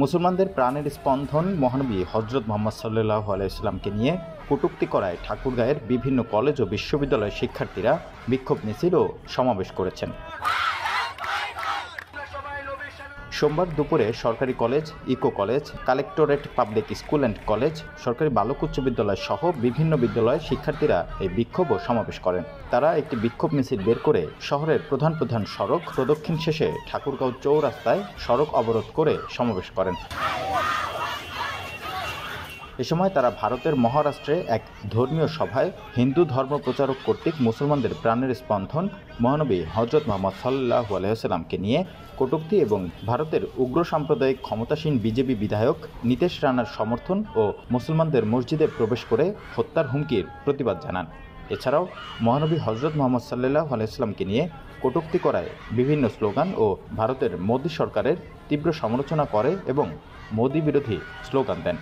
মুসলমানদের প্রাণের স্পন্দন মহানবী হযরত মুহাম্মদ সাল্লাল্লাহু আলাইহি ওয়াসাল্লামকে নিয়ে কটূক্তি করায় ঠাকুরগাঁয়ের বিভিন্ন কলেজ ও বিশ্ববিদ্যালয়ের শিক্ষার্থীরা বিক্ষোভ মিছিল ও সমাবেশ করেছেন। সোমবার দুপুরে সরকারি college, eco college, collectorate public school and college, সরকারি বালক উচ্চ বিদ্যালয় সহ বিভিন্ন বিদ্যালয়ের শিক্ষার্থীরা এই বিক্ষোভ ও সমাবেশ করেন। তারা একটি বিক্ষোভ মিছিল বের করে শহরের প্রধান প্রধান সড়ক প্রদক্ষিণ শেষে ঠাকুরগাঁও চৌরাস্তায় সড়ক অবরোধ করে সমাবেশ করেন। এ সময় তারা ভারতের মহারাষ্ট্রে এক ধর্মীয় সভায় হিন্দু ধর্ম প্রচারক কর্তৃক মুসলমানদের প্রাণের স্পন্দন মহানবী হযরত মুহাম্মদ সাল্লাল্লাহু আলাইহি ওয়াসাল্লামকে নিয়ে কটূক্তি এবং ভারতের উগ্র সাম্প্রদায়িক ক্ষমতাসীন বিজেপি বিধায়ক নীতেশ রানার সমর্থন ও মুসলমানদের মসজিদে প্রবেশ করে হত্যার হুমকির প্রতিবাদ জানান। এছাড়াও মহানবী হযরত মুহাম্মদ সাল্লাল্লাহু আলাইহি ওয়াসাল্লামকে নিয়ে কটূক্তি করায় বিভিন্ন স্লোগান ও ভারতের মোদী সরকারের তীব্র সমালোচনা করে এবং মোদী বিরোধী স্লোগান দেন।